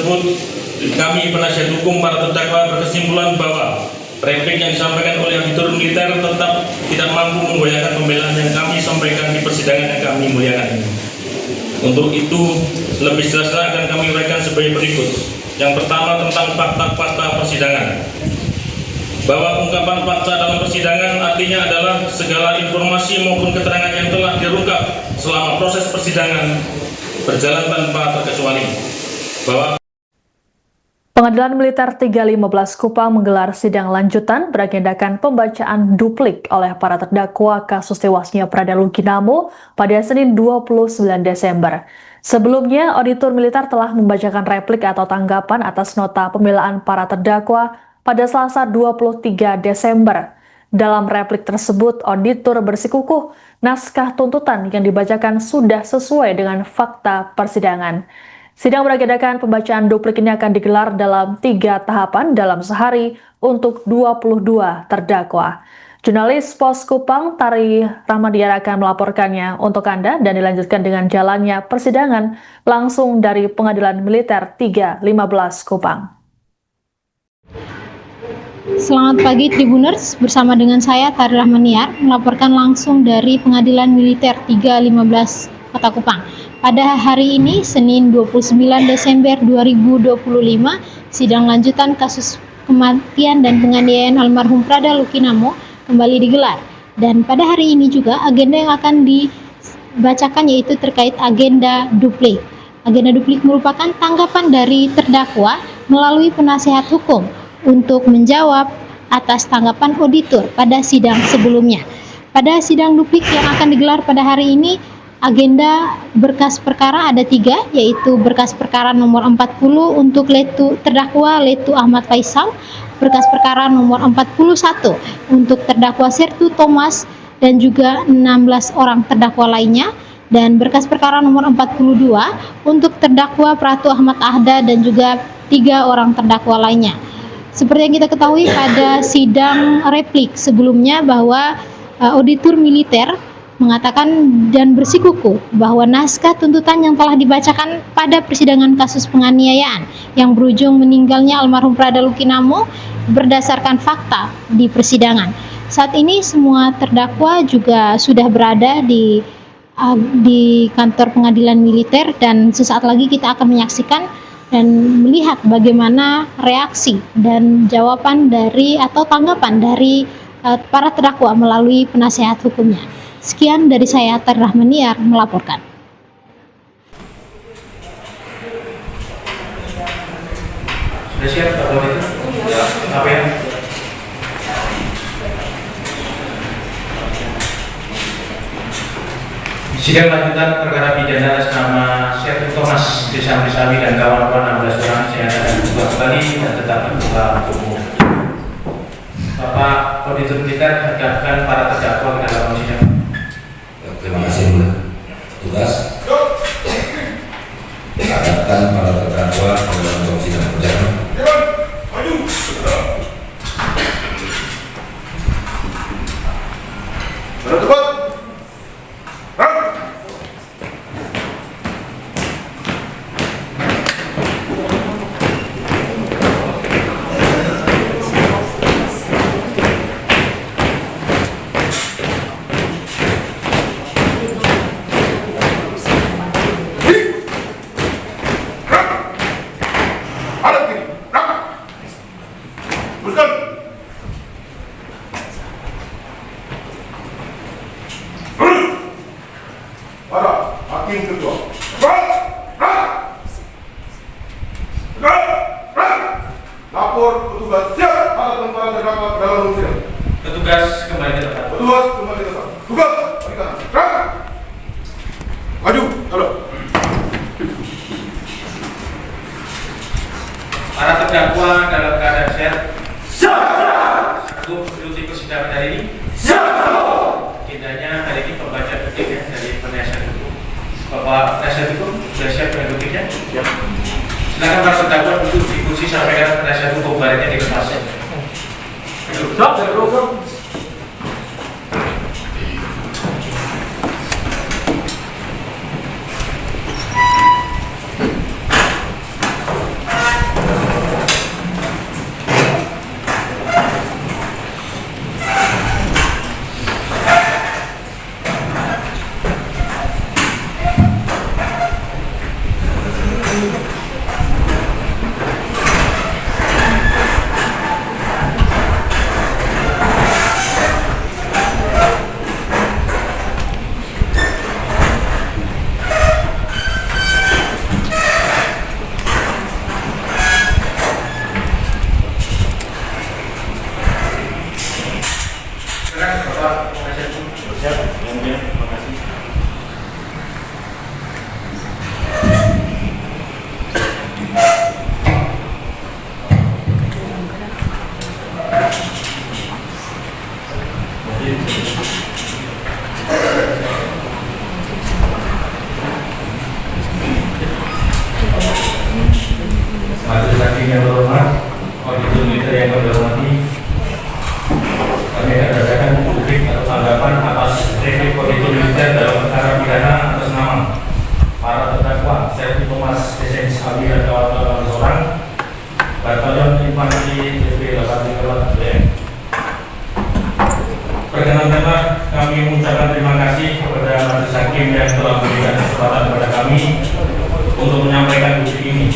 tersebut, kami penasihat hukum para terdakwa berkesimpulan bahwa replik yang disampaikan oleh auditor militer tetap tidak mampu menggoyahkan pembelaan yang kami sampaikan di persidangan yang kami muliakan ini. Untuk itu, lebih jelasnya akan kami uraikan sebagai berikut. Yang pertama tentang fakta-fakta persidangan. Bahwa ungkapan fakta dalam persidangan artinya adalah segala informasi maupun keterangan yang telah diungkap selama proses persidangan berjalan tanpa terkecuali. Bahwa Pengadilan Militer 315 Kupang menggelar sidang lanjutan beragendakan pembacaan duplik oleh para terdakwa kasus tewasnya Prada Lukinamo pada Senin 29 Desember. Sebelumnya, auditor militer telah membacakan replik atau tanggapan atas nota pembelaan para terdakwa pada Selasa 23 Desember. Dalam replik tersebut, auditor bersikukuh naskah tuntutan yang dibacakan sudah sesuai dengan fakta persidangan. Sidang beragendakan pembacaan duplik ini akan digelar dalam 3 tahapan dalam sehari untuk 22 terdakwa. Jurnalis Pos Kupang Tari Rahmadiar akan melaporkannya untuk Anda dan dilanjutkan dengan jalannya persidangan langsung dari Pengadilan Militer 315 Kupang. Selamat pagi Tribuners, bersama dengan saya Tari Rahmadiar melaporkan langsung dari Pengadilan Militer 315 Kota Kupang. Pada hari ini, Senin 29 Desember 2025, sidang lanjutan kasus kematian dan penganiayaan almarhum Prada Lukinamo kembali digelar. Dan pada hari ini juga agenda yang akan dibacakan yaitu terkait agenda duplik. Agenda duplik merupakan tanggapan dari terdakwa melalui penasehat hukum untuk menjawab atas tanggapan auditor pada sidang sebelumnya. Pada sidang duplik yang akan digelar pada hari ini, agenda berkas perkara ada 3, yaitu berkas perkara nomor 40 untuk terdakwa Letu Ahmad Faisal, berkas perkara nomor 41 untuk terdakwa Sertu Thomas dan juga 16 orang terdakwa lainnya, dan berkas perkara nomor 42 untuk terdakwa Pratu Ahmad Ahda dan juga 3 orang terdakwa lainnya. Seperti yang kita ketahui pada sidang replik sebelumnya bahwa auditor militer mengatakan dan bersikukuh bahwa naskah tuntutan yang telah dibacakan pada persidangan kasus penganiayaan yang berujung meninggalnya almarhum Prada Lukinamo berdasarkan fakta di persidangan. Saat ini semua terdakwa juga sudah berada di kantor pengadilan militer dan sesaat lagi kita akan menyaksikan dan melihat bagaimana reaksi dan jawaban dari atau tanggapan dari para terdakwa melalui penasehat hukumnya. Sekian dari saya, Tari Rahmadiar melaporkan. sudah siap Pak Bodi? Ya. Apa ya? Sidang lanjutan perkara pidana atas nama Sertu Thomas, Desa Amrisawi dan kawan-kawan 16 orang saya akan buka kembali dan tetap terbuka untuk umum. Bapak Auditor Militer hadapkan para terdakwa ke dalam sidang. Terima kasih tugas. Hadapkan para terdakwa dalam sidang perjalanan. Para hakim ketua. Lapor petugas siap para tentara terdakwa ke dalam ruang sidang. Petugas kembali ke tempat. Petugas kembali ke tempat. Tugas balik kanan. Maju, halo. Para terdakwa dalam keadaan sehat. Siap. Satu mengikuti persidangan hari ini. Siap. Agendanya hari ini pembaca dupliknya dari penasihat hukum. Bapak penasihat hukum sudah siap dengan dupliknya? Siap. Silakan para terdakwa duduk di kursi sampai dengan penasihat hukum baliknya di kertasnya. Siap. hakim yang terhormat, auditor militer yang kami hormati, kami akan berdasarkan publik atau tanggapan atas replik auditor militer dalam perkara pidana atas nama para terdakwa Sertu Thomas SMC Ali dan kawan-kawan seorang Batalion Infanteri PP 838 BM. Perkenankanlah kami mengucapkan terima kasih kepada majelis hakim yang telah memberikan kesempatan kepada kami untuk menyampaikan bukti ini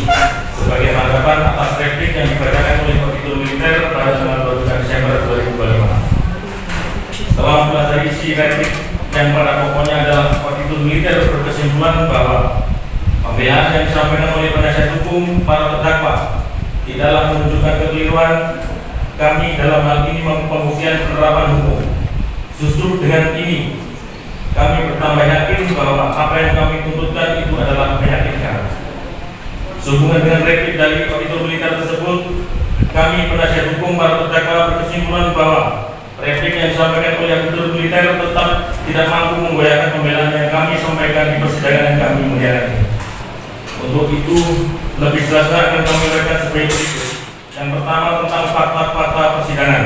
sebagai tanggapan atas replik yang dibacakan oleh auditor militer pada tanggal 22 Desember 2025. Setelah mempelajari isi replik yang pada pokoknya adalah auditor militer berkesimpulan bahwa pembelaan yang disampaikan oleh penasihat hukum para terdakwa tidaklah menunjukkan kekeliruan kami dalam hal ini pembuktian penerapan hukum. Justru dengan ini kami bertambah yakin bahwa apa yang kami tuntutkan itu adalah meyakinkan. Sehubungan dengan replik dari auditor militer tersebut, kami penasihat hukum para terdakwa berkesimpulan bahwa replik yang disampaikan oleh auditor militer tetap tidak mampu membayarkan pembelaan yang kami sampaikan di persidangan yang kami muliakan ini. Untuk itu, lebih jelasnya akan kami uraikan sebagai berikut. Yang pertama tentang fakta-fakta persidangan.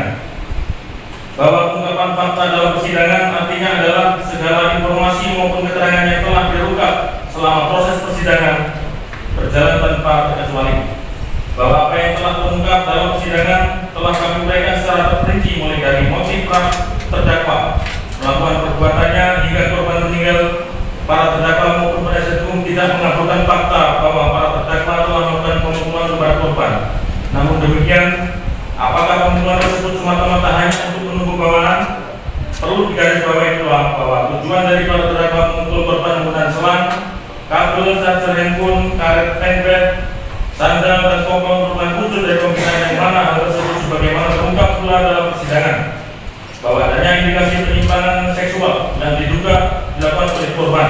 Bahwa pengungkapan fakta dalam persidangan artinya adalah segala informasi maupun keterangan yang telah diungkap selama proses persidangan berjalan tanpa terkecuali. Bahwa apa yang telah terungkap dalam persidangan telah kami uraikan secara terperinci mulai dari motif terdakwa, melakukan perbuatannya hingga korban meninggal. Para terdakwa maupun penasihat hukum tidak mengaburkan fakta bahwa para terdakwa telah melakukan pemukulan kepada korban. Namun demikian, apakah pemukulan tersebut semata-mata hanya untuk menunggu bawaan? Perlu digarisbawahi pula bahwa tujuan dari para terdakwa memukul korban menggunakan selang, kabel, charger handphone, karet tempel, sandal dan kopel merupakan wujud dari pembinaan yang mana hal tersebut sebagaimana terungkap pula dalam persidangan bahwa adanya indikasi penyimpangan seksual yang diduga dilakukan oleh korban.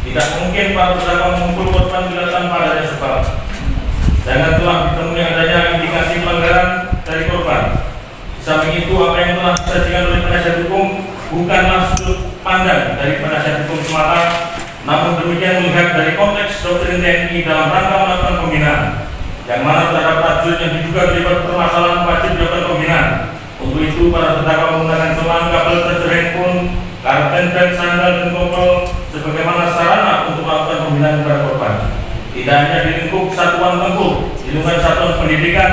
Tidak mungkin para terdakwa memukul korban bila tanpa adanya sebab. Jangan telah ditemui adanya indikasi pelanggaran dari korban. Samping itu, apa yang telah disajikan oleh penasihat hukum bukanlah sudut pandang dari penasihat hukum semata, namun demikian melihat dari konteks doktrin TNI dalam rangka melakukan pembinaan, yang mana terhadap prajurit yang diduga terlibat permasalahan wajib dilakukan pembinaan. Untuk itu, para terdakwa menggunakan selang, kabel, charger handphone, karet tempel, sandal dan kopel sebagaimana sarana untuk melakukan pembinaan kepada korban. Tidak hanya di lingkup satuan tempur, di lingkungan satuan pendidikan,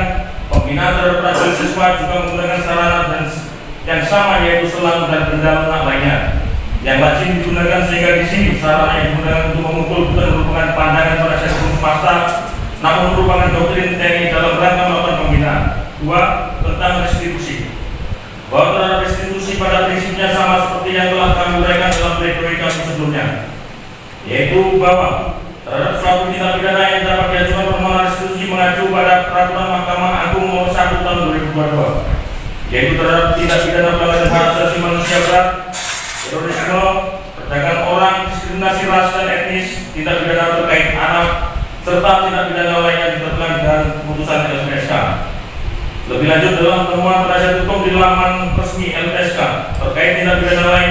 pembinaan terhadap prajurit siswa juga menggunakan sarana dan yang sama, yaitu selang dan benda lunak lainnya yang lazim digunakan, sehingga di sini sarana yang digunakan untuk memukul bukan merupakan pandangan penasihat hukum semata, namun merupakan doktrin TNI dalam rangka melakukan pembinaan. 2. Tentang restitusi. Bahwa terhadap restitusi pada prinsipnya sama seperti yang telah kami uraikan dalam pledoi kami sebelumnya, yaitu bahwa terhadap suatu tindak pidana yang dapat diajukan permohonan restitusi mengacu pada peraturan Mahkamah Agung nomor 1 tahun 2022, yaitu terhadap tindak pidana pelanggaran hak asasi manusia berat, terorisme, perdagangan orang, diskriminasi ras dan etnis, tindak pidana terkait anak, serta tindak pidana lain yang ditentukan dengan putusan LPSK. Lebih lanjut, dalam temuan penasihat hukum di laman resmi LPSK terkait tindak pidana lain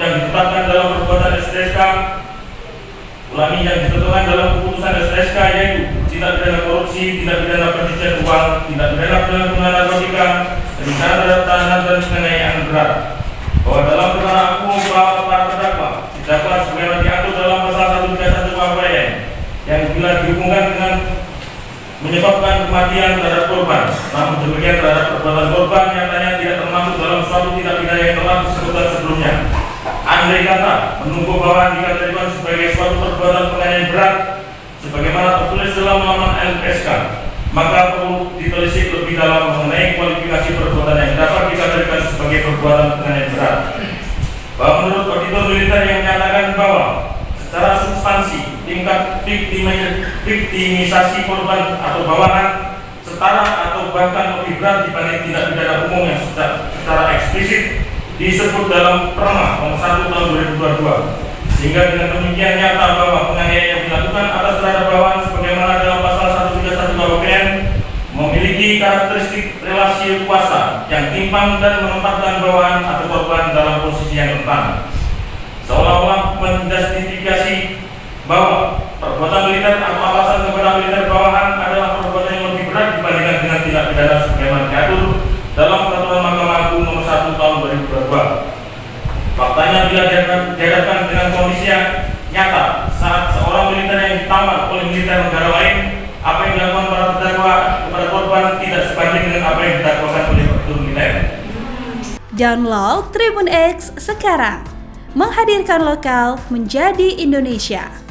yang ditetapkan dalam perbuatan LPSK, ulangi yang ditentukan dalam keputusan LPSK, yaitu tindak pidana korupsi, tindak pidana pencucian uang, tindak pidana penyalahgunaan narkotika, rencana terhadap tahanan dan penganiayaan berat. Bahwa dalam perkara hukum para terdakwa sebagaimana diatur dalam pasal 131 KUHP yang bila dihubungkan dengan menyebabkan kematian terhadap korban, namun demikian terhadap perbuatan korban nyatanya tidak termasuk dalam suatu tindak pidana yang telah disebutkan sebelumnya. Andai kata menumpuk bawaan dikategorikan sebagai suatu perbuatan penganiayaan berat sebagaimana tertulis dalam laman LPSK, maka perlu ditelisik lebih dalam mengenai kualifikasi perbuatan yang dapat dikategorikan sebagai perbuatan penganiayaan berat. Bahwa menurut auditor militer yang menyatakan bahwa secara substansi tingkat viktimisasi korban atau bawahan setara atau bahkan lebih berat dibanding tindak pidana umum yang secara eksplisit disebut dalam Perma nomor 1 tahun 2022, sehingga dengan demikian nyata bahwa penganiayaan yang dilakukan atas terhadap bawahan sebagaimana dalam pasal 131 KUHP memiliki karakteristik relasi kuasa yang timpang dan menempatkan bawahan atau korban dalam posisi yang rentan, seolah-olah menjustifikasi bahwa perbuatan militer atau alasan kepada militer bawahan adalah perbuatan yang lebih Faktanya bila dihadapkan dengan kondisi yang nyata saat seorang militer yang ditamar oleh militer negara lain, apa yang dilakukan para terdakwa kepada korban tidak sebanding dengan apa yang didakwakan oleh aparatur militer. Download Tribun X sekarang, menghadirkan lokal menjadi Indonesia.